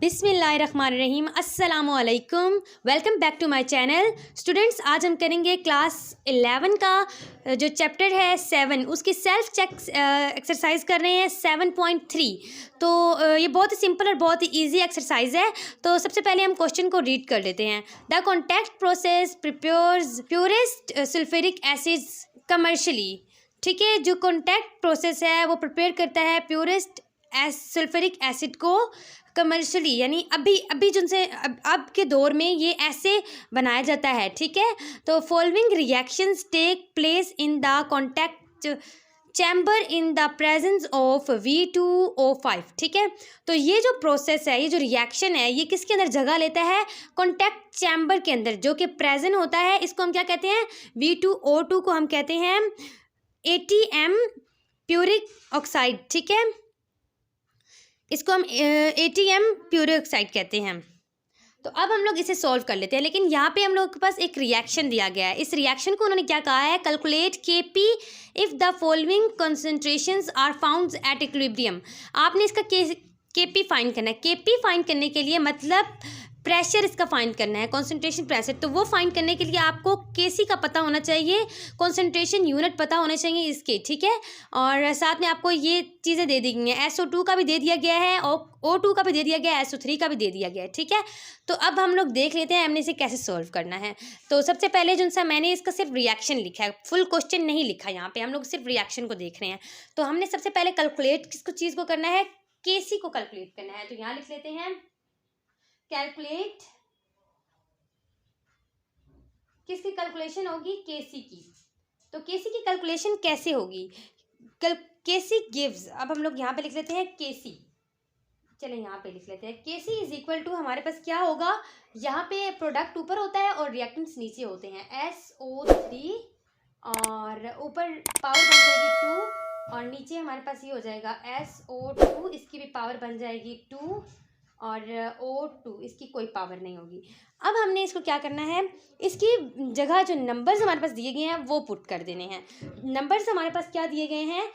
बिस्मिल्लाहिर्रहमानिर्रहीम अस्सलामुअलैकुम। Welcome back to my channel. Students, आज हम करेंगे क्लास 11 का जो चैप्टर है 7, उसकी सेल्फ चेक एक्सरसाइज कर रहे हैं 7.3। तो ये बहुत ही सिंपल और बहुत ही इजी एक्सरसाइज है। तो सबसे पहले हम क्वेश्चन को रीड कर लेते हैं। The contact process prepares purest sulphuric acids commercially. ठीक है, जो कॉन्टैक्ट प्रोसेस है वो प्रिपेयर करता है प्योरेस्ट सल्फ्यूरिक एसिड को कमर्शियली, यानी अभी जिनसे अब के दौर में ये ऐसे बनाया जाता है। ठीक है, तो following reactions take place in the contact chamber in the presence of V2O5। ठीक है, तो ये जो प्रोसेस है, ये जो रिएक्शन है, ये किसके अंदर जगह लेता है? कॉन्टैक्ट चैम्बर के अंदर, जो कि प्रेजेंट होता है। इसको हम क्या कहते हैं? V2O2 को हम कहते हैं ATM प्यूरिक ऑक्साइड। ठीक है, इसको हम ATM प्यूरिक ऑक्साइड कहते हैं। तो अब हम लोग इसे सॉल्व कर लेते हैं, लेकिन यहाँ पे हम लोग के पास एक रिएक्शन दिया गया है। इस रिएक्शन को उन्होंने क्या कहा है? Calculate KP if the following concentrations are found at equilibrium. आपने इसका KP फाइंड करना है। KP फाइंड करने के लिए मतलब प्रेशर इसका फाइंड करना है, कंसंट्रेशन प्रेशर। तो वो फाइंड करने के लिए आपको KC का पता होना चाहिए, कंसंट्रेशन यूनिट पता होने चाहिए इसके। ठीक है, और साथ में आपको ये चीज़ें दे दी गई हैं। SO2 का भी दे दिया गया है और O2 का भी दे दिया गया है, SO3 का भी दे दिया गया है। ठीक है, तो अब हम लोग देख लेते हैं हमने इसे कैसे सॉल्व करना है। तो सबसे पहले जो सा मैंने इसका सिर्फ रिएक्शन लिखा है, फुल क्वेश्चन नहीं लिखा यहाँ पे, हम लोग सिर्फ रिएक्शन को देख रहे हैं। तो हमने सबसे पहले कैलकुलेट किसको चीज़ को करना है? KC को कैलकुलेट करना है। तो यहाँ लिख लेते हैं कैलकुलेट, किसकी कैलकुलेशन होगी? KC की। तो KC की कैलकुलेशन कैसे होगी? KC गिव्स, अब हम लोग यहाँ पे लिख लेते हैं KC। चले यहाँ पे लिख लेते हैं KC इज इक्वल टू, हमारे पास क्या होगा? यहाँ पे प्रोडक्ट ऊपर होता है और रिएक्टेंट्स नीचे होते हैं, SO3, और ऊपर पावर बन जाएगी 2 और नीचे हमारे पास ये हो जाएगा SO2, इसकी भी पावर बन जाएगी 2 और O2, इसकी कोई पावर नहीं होगी। अब हमने इसको क्या करना है? इसकी जगह जो नंबर्स हमारे पास दिए गए हैं वो पुट कर देने हैं। नंबर्स हमारे पास क्या दिए गए हैं?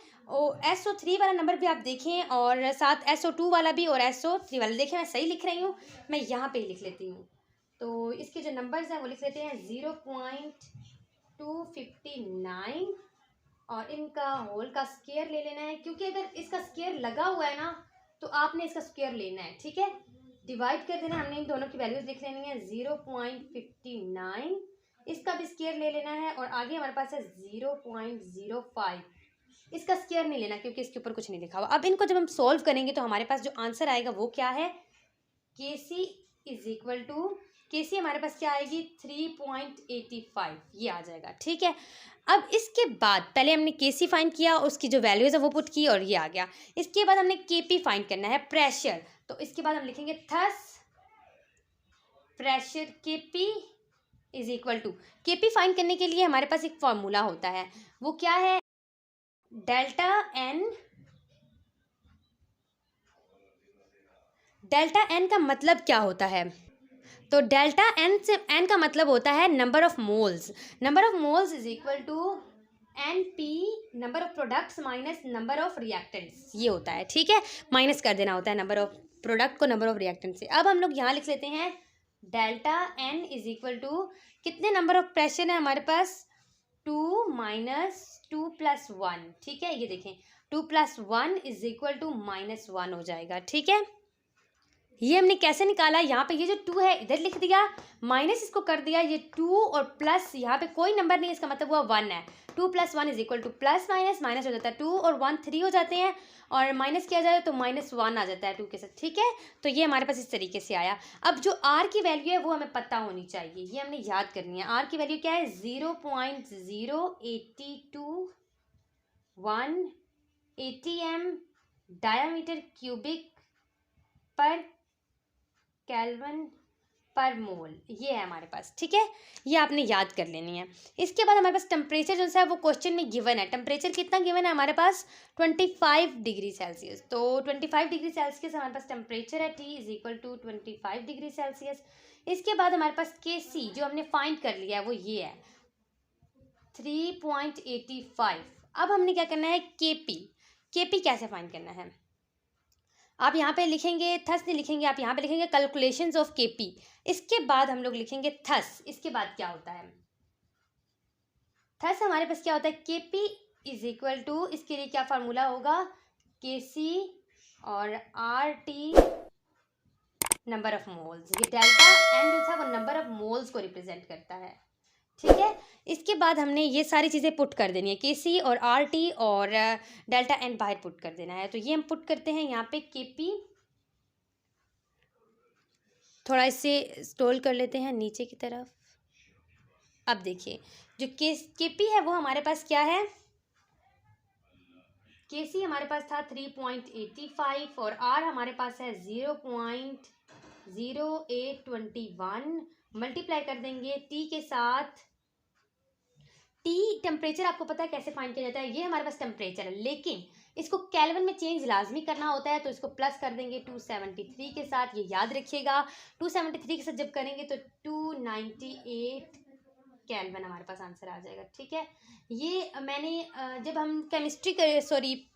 SO3 वाला नंबर भी आप देखें और साथ SO2 वाला भी और SO3 वाला देखें। मैं सही लिख रही हूँ, मैं यहाँ पे लिख लेती हूँ। तो इसके जो नंबर्स हैं वो लिख लेते हैं 0.259 और इनका होल का स्क्वायर ले लेना है, क्योंकि अगर इसका स्क्वायर लगा हुआ है ना तो आपने इसका स्क्वायर लेना है। ठीक है, डिवाइड कर देना, हमने इन दोनों की वैल्यूज लिख लेनी है 0.59, इसका भी स्क्वायर ले लेना है और आगे हमारे पास है 0.05, इसका स्क्वायर नहीं लेना क्योंकि इसके ऊपर कुछ नहीं लिखा हुआ। अब इनको जब हम सॉल्व करेंगे तो हमारे पास जो आंसर आएगा वो क्या है? KC is equal to, KC हमारे पास क्या आएगी? 3.85, ये आ जाएगा। ठीक है, अब इसके बाद पहले हमने KC फाइंड किया, उसकी जो वैल्यूज है वो पुट की और ये आ गया। इसके बाद हमने KP फाइंड करना है, प्रेशर। तो इसके बाद हम लिखेंगे thus pressure KP is equal to, KP find करने के लिए हमारे पास एक फॉर्मूला होता है, वो क्या है? डेल्टा N का मतलब क्या होता है? तो डेल्टा N से N का मतलब होता है number of moles. Number of moles is equal to NP, number of products minus number of reactants, ये होता है। ठीक है, माइनस कर देना होता है नंबर ऑफ प्रोडक्ट को नंबर ऑफ रिएक्टेंट से। अब हम लोग यहाँ लिख लेते हैं delta N is equal to, कितने नंबर ऑफ प्रेशर है हमारे पास? 2 माइनस 2 प्लस 1। ठीक है, ये देखें 2 प्लस 1 इज इक्वल टू -1 हो जाएगा। ठीक है, ये हमने कैसे निकाला? यहाँ पे ये जो 2 है इधर लिख दिया, माइनस इसको कर दिया, ये 2 और प्लस, यहाँ पे कोई नंबर नहीं, इसका मतलब हुआ 1 है। 2 + 1 is equal two plus minus, minus हो जाता है 2 और 1 3 हो जाते हैं और माइनस किया जाए तो -1 आ जाता है 2 के साथ। ठीक है, तो ये हमारे पास इस तरीके से आया। अब जो R की वैल्यू है वो हमें पता होनी चाहिए, ये हमने याद करनी है। R की वैल्यू क्या है? 0.0821 ATM डायामीटर क्यूबिक पर केल्विन पर मोल, ये है हमारे पास। ठीक है, ये आपने याद कर लेनी है। इसके बाद हमारे पास टेम्परेचर जो है वो क्वेश्चन में गिवन है। टेम्परेचर कितना गिवन है हमारे पास? 25 डिग्री सेल्सियस। तो 25 डिग्री सेल्सियस हमारे पास टेम्परेचर है, T is equal to 25 degree Celsius. इसके बाद हमारे पास KC जो हमने फाइंड कर लिया है वो ये है 3.85। अब हमने क्या करना है? KP कैसे फाइंड करना है? आप यहाँ पे लिखेंगे थस नहीं लिखेंगे, आप यहाँ पे लिखेंगे कैलकुलेशंस ऑफ केपी। इसके बाद हम लोग लिखेंगे थस। इसके बाद क्या होता है, थस हमारे पास क्या होता है, केपी इज इक्वल टू, इसके लिए क्या फार्मूला होगा, केसी और R T number of moles. ये डेल्टा एन जो था वो नंबर ऑफ मोल्स को रिप्रेजेंट करता है, ठीक है। इसके बाद हमने ये सारी चीज़ें पुट कर देनी है, के सी और आर टी और डेल्टा एन बाहर पुट कर देना है। तो ये हम पुट करते हैं यहाँ पे, के पी, थोड़ा इसे स्क्रॉल कर लेते हैं नीचे की तरफ। अब देखिए जो के पी है वो हमारे पास क्या है, के सी हमारे पास था 3.85 और आर हमारे पास है 0.0821। मल्टीप्लाई कर देंगे टी के साथ। टी टेम्परेचर आपको पता है कैसे फाइंड किया जाता है, ये हमारे पास टेम्परेचर है, लेकिन इसको केल्विन में चेंज लाजमी करना होता है, तो इसको प्लस कर देंगे 273 के साथ। ये याद रखिएगा 273 के साथ जब करेंगे तो 298 केल्विन हमारे पास आंसर आ जाएगा, ठीक है। ये मैंने जब हम केमिस्ट्री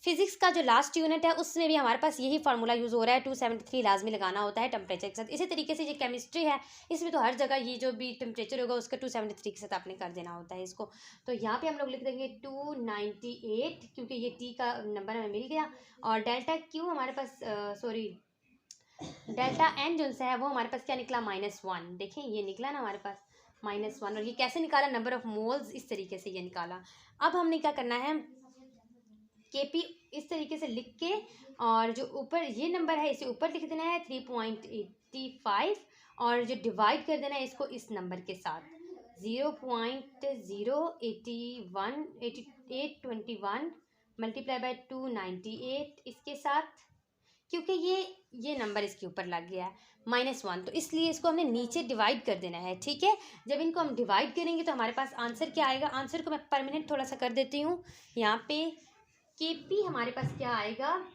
फिजिक्स का जो लास्ट यूनिट है उसमें भी हमारे पास यही फार्मूला यूज़ हो रहा है, 273 लाजमी लगाना होता है टेम्परेचर के साथ। इसी तरीके से ये केमिस्ट्री है, इसमें तो हर जगह ये जो भी टेम्परेचर होगा उसका 273 के साथ आपने कर देना होता है इसको। तो यहाँ पे हम लोग लिख देंगे 298, क्योंकि ये टी का नंबर हमें मिल गया। और डेल्टा क्यू हमारे पास डेल्टा एन जो है वो हमारे पास क्या निकला, -1। देखें ये निकला ना हमारे पास -1, और ये कैसे निकाला, नंबर ऑफ मोल्स, इस तरीके से ये निकाला। अब हमने क्या करना है, केपी इस तरीके से लिख के, और जो ऊपर ये नंबर है इसे ऊपर लिख देना है 3.85, और जो डिवाइड कर देना है इसको इस नंबर के साथ 0.0821 मल्टीप्लाई बाय 298 इसके साथ, क्योंकि ये नंबर इसके ऊपर लग गया है -1, तो इसलिए इसको हमने नीचे डिवाइड कर देना है, ठीक है। जब इनको हम डिवाइड करेंगे तो हमारे पास आंसर क्या आएगा, आंसर को मैं पर मिनट थोड़ा सा कर देती हूँ। यहाँ पे केपी हमारे पास क्या आएगा,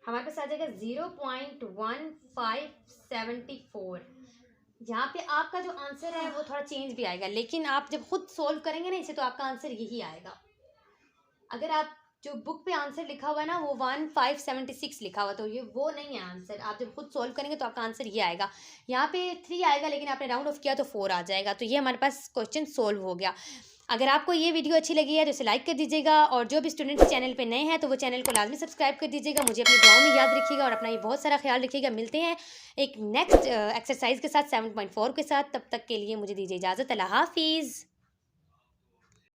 हमारे पास आ जाएगा 0.1574। यहाँ पे आपका जो आंसर है वो थोड़ा चेंज भी आएगा, लेकिन आप जब खुद सोल्व करेंगे ना इसे तो आपका आंसर यही आएगा। अगर आप जो बुक पे आंसर लिखा हुआ है ना वो 1576 लिखा हुआ, तो ये वो नहीं है आंसर। आप जब खुद सॉल्व करेंगे तो आपका आंसर ये आएगा। यहाँ पे 3 आएगा, लेकिन आपने राउंड ऑफ किया तो 4 आ जाएगा। तो ये हमारे पास क्वेश्चन सोल्व हो गया। अगर आपको ये वीडियो अच्छी लगी है तो इसे लाइक कर दीजिएगा, और जो भी स्टूडेंट्स चैनल पे नए हैं तो वो चैनल को लाजमी सब्सक्राइब कर दीजिएगा। मुझे अपनी दुआओं में याद रखिएगा और अपना ये बहुत सारा ख्याल रखिएगा। मिलते हैं एक नेक्स्ट एक्सरसाइज के साथ 7.4 के साथ, तब तक के लिए मुझे दीजिए इजाज़त। अल्लाह हाफिज़।